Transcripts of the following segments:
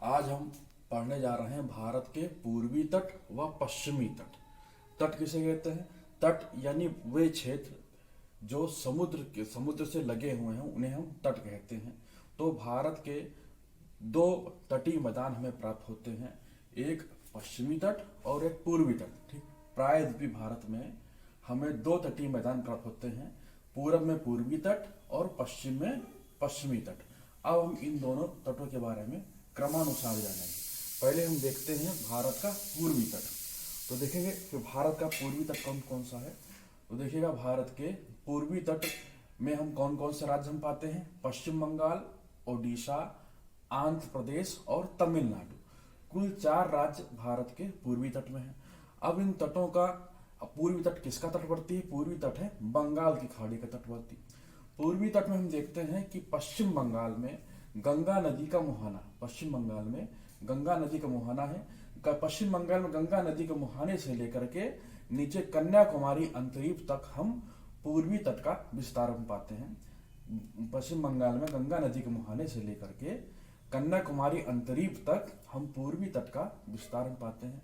आज हम पढ़ने जा रहे हैं भारत के पूर्वी तट व पश्चिमी तट। तट किसे कहते हैं? तट यानी वे क्षेत्र जो समुद्र से लगे हुए हैं उन्हें हम तट कहते हैं। तो भारत के दो तटीय मैदान हमें प्राप्त होते हैं, एक पश्चिमी तट और एक पूर्वी तट। ठीक, प्रायद्वीपीय भारत में हमें दो तटीय मैदान प्राप्त होते हैं, पूरब में पूर्वी तट और पश्चिम में पश्चिमी तट। अब हम इन दोनों तटों के बारे में क्रमानुसार जानेंगे। पहले हम देखते हैं भारत का पूर्वी तट। तो देखेंगे कि भारत का पूर्वी तट कौन कौन सा है। तो देखिएगा भारत के पूर्वी तट में हम कौन कौन से राज्य हम पाते हैं? पश्चिम बंगाल, ओडिशा, आंध्र प्रदेश और तमिलनाडु। कुल 4 राज्य भारत के पूर्वी तट में हैं। अब इन तटों का पूर्वी तट किसका तटवर्ती है? पूर्वी तट है बंगाल की खाड़ी का तटवर्ती। पूर्वी तट में हम देखते हैं कि पश्चिम बंगाल में गंगा नदी का मुहाना, पश्चिम बंगाल में गंगा नदी का मुहाना है। पश्चिम बंगाल में गंगा नदी के मुहाने से लेकर के नीचे कन्याकुमारी अंतरीप तक हम पूर्वी तट का विस्तार हम पाते हैं। पश्चिम बंगाल में गंगा नदी के मुहाने से लेकर के कन्याकुमारी अंतरीप तक हम पूर्वी तट का विस्तार हम पाते हैं।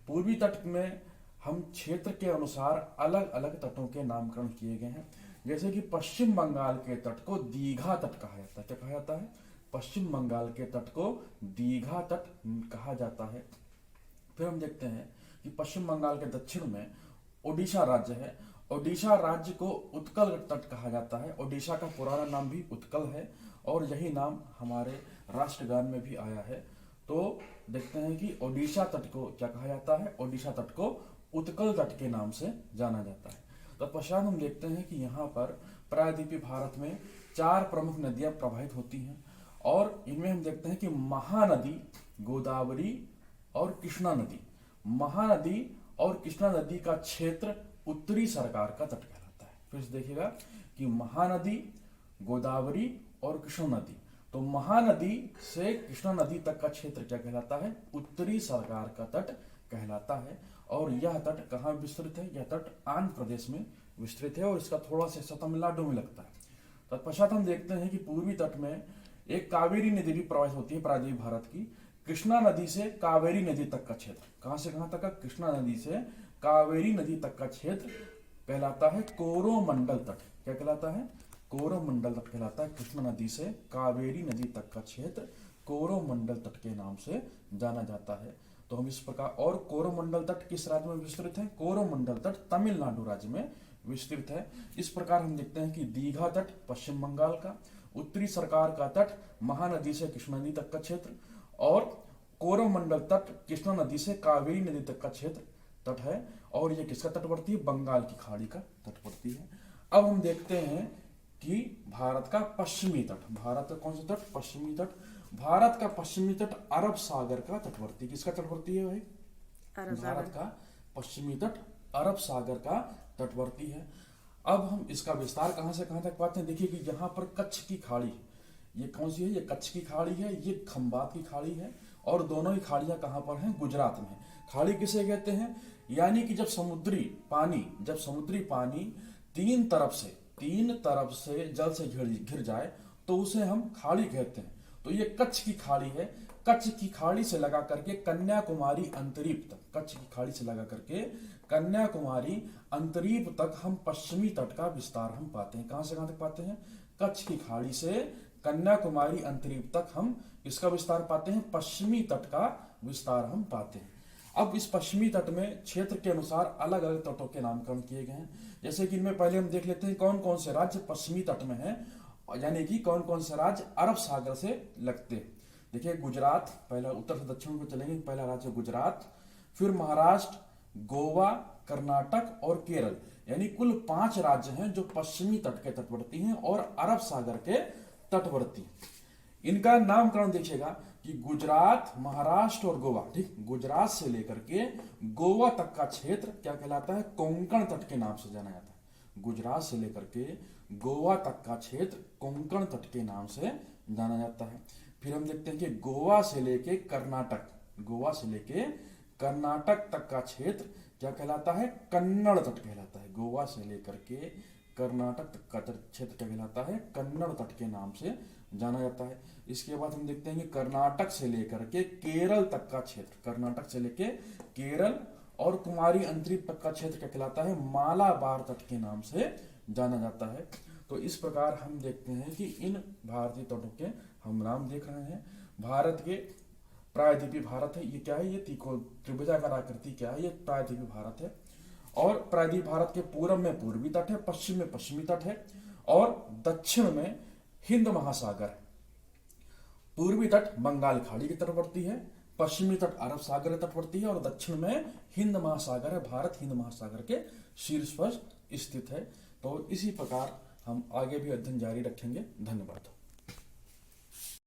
पूर्वी तट में हम क्षेत्र के अनुसार अलग अलग तटों के नामकरण किए गए हैं। जैसे कि पश्चिम बंगाल के तट को दीघा तट कहा जाता है। क्या कहा जाता है? पश्चिम बंगाल के तट को दीघा तट कहा जाता है। फिर हम देखते हैं कि पश्चिम बंगाल के दक्षिण में ओडिशा राज्य है। ओडिशा राज्य को उत्कल तट कहा जाता है। ओडिशा का पुराना नाम भी उत्कल है और यही नाम हमारे राष्ट्रगान में भी आया है। तो देखते हैं कि ओडिशा तट को क्या कहा जाता है? ओडिशा तट को उत्कल तट के नाम से जाना जाता है। तत्पश्चात हम देखते हैं कि यहाँ पर प्रायद्वीपीय भारत में 4 प्रमुख नदियां प्रवाहित होती हैं और इनमें हम देखते हैं कि महानदी, गोदावरी और कृष्णा नदी। महानदी और कृष्णा नदी का क्षेत्र उत्तरी सरकार का तट कहलाता है। फिर से देखिएगा कि महानदी, गोदावरी और कृष्णा नदी। तो महानदी से कृष्णा नदी तक का क्षेत्र क्या कहलाता है? उत्तरी सरकार का तट कहलाता है। और यह तट कहाँ विस्तृत है? यह तट आंध्र प्रदेश में विस्तृत है और इसका थोड़ा सा हिस्सा तमिलनाडु में लगता है। तत्पश्चात हम देखते हैं कि पूर्वी तट में एक कावेरी नदी भी प्रवाहित होती है प्रायद्वीपीय भारत की। कृष्णा नदी से कावेरी नदी तक का क्षेत्र, कहां से कहां तक का? कृष्णा नदी से कावेरी नदी तक का क्षेत्र कहलाता है कोरोमंडल तट। क्या कहलाता है? कोरोमंडल तट कहलाता है। कृष्णा नदी से कावेरी नदी तक का क्षेत्र कोरोमंडल तट के नाम से जाना जाता है। तो हम इस प्रकार, और कोरोमंडल तट किस राज्य में विस्तृत है? कोरोमंडल तट तमिलनाडु राज्य में विस्तृत है। इस प्रकार हम देखते हैं कि दीघा तट पश्चिम बंगाल का, उत्तरी सरकार का तट महानदी से कृष्णा नदी तक का क्षेत्र और कोरोमंडल तट कृष्णा नदी से कावेरी नदी तक का क्षेत्र तट है। और यह किसका तटवर्ती है? बंगाल की खाड़ी का तटवर्ती है। अब हम देखते हैं कि भारत का पश्चिमी तट। भारत का कौन सा तट? पश्चिमी तट। भारत का पश्चिमी तट अरब सागर का तटवर्ती। किसका तटवर्ती है भाई? भारत का पश्चिमी तट अरब सागर का तटवर्ती है। अब हम इसका विस्तार कहां से कहां तक पाते हैं? देखिए कि यहाँ पर कच्छ की खाड़ी है। ये कौन सी है? ये कच्छ की खाड़ी है, ये खंबात की खाड़ी है और दोनों ही खाड़ियां कहां पर हैं? गुजरात में। खाड़ी किसे कहते हैं? यानी कि जब समुद्री पानी तीन तरफ से जल से घिर जाए तो उसे हम खाड़ी कहते हैं। तो ये कच्छ की खाड़ी है। कच्छ की खाड़ी से लगा करके कन्याकुमारी अंतरीप तक, कच्छ की खाड़ी से लगा करके कन्याकुमारी अंतरीप तक हम पश्चिमी तट का विस्तार हम पाते हैं। कहां से कहां तक पाते हैं? कच्छ की खाड़ी से कन्याकुमारी अंतरीप तक हम इसका विस्तार पाते हैं, पश्चिमी तट का विस्तार हम पाते हैं। अब इस पश्चिमी तट में क्षेत्र के अनुसार अलग अलग तटों के नामकरण किए गए हैं। जैसे कि इनमें पहले हम देख लेते हैं कौन कौन से राज्य पश्चिमी तट में हैं, यानी कि कौन कौन से राज्य अरब सागर से लगते हैं। देखिए गुजरात, पहला उत्तर से दक्षिण को चलेंगे। पहला राज्य गुजरात, फिर महाराष्ट्र, गोवा, कर्नाटक और केरल, यानी कुल 5 राज्य हैं जो पश्चिमी तट के तटवर्ती हैं और अरब सागर के तटवर्ती। इनका नामकरण देखिएगा कि गुजरात, महाराष्ट्र और गोवा। ठीक, गुजरात से लेकर के गोवा तक का क्षेत्र क्या कहलाता है? कोंकण तट के नाम से जाना जाता है। गुजरात से लेकर के गोवा तक का क्षेत्र कोंकण तट के नाम से जाना जाता है। फिर हम देखते हैं कि गोवा से लेके कर्नाटक तक का क्षेत्र क्या कहलाता है? कन्नड़ तट कहलाता है। गोवा से लेकर के कर्नाटक तक का क्षेत्र क्या कहलाता है? कन्नड़ तट के नाम से जाना जाता है। इसके बाद हम देखते हैं कि कर्नाटक से लेकर के केरल तक का क्षेत्र, कर्नाटक से लेकर केरल और कुमारी अंतरीप तक का क्षेत्र क्या कहलाता है, मालाबार तट के नाम से जाना जाता है। तो इस प्रकार हम देखते हैं कि इन भारतीय तटों के हम नाम देख रहे हैं। भारत के प्रायद्वीपीय भारत है, ये क्या है, ये त्रिभुजाकार आकृति क्या है, ये प्रायद्वीपीय भारत है। और प्रायद्वीप भारत के पूर्व में पूर्वी तट है, पश्चिम में पश्चिमी तट है और दक्षिण में हिंद महासागर है। पूर्वी तट बंगाल खाड़ी की तटवर्ती है, पश्चिमी तट अरब सागर की तटवर्ती है और दक्षिण में हिंद महासागर है। भारत हिंद महासागर के शीर्ष पर स्थित है। तो इसी प्रकार हम आगे भी अध्ययन जारी रखेंगे। धन्यवाद।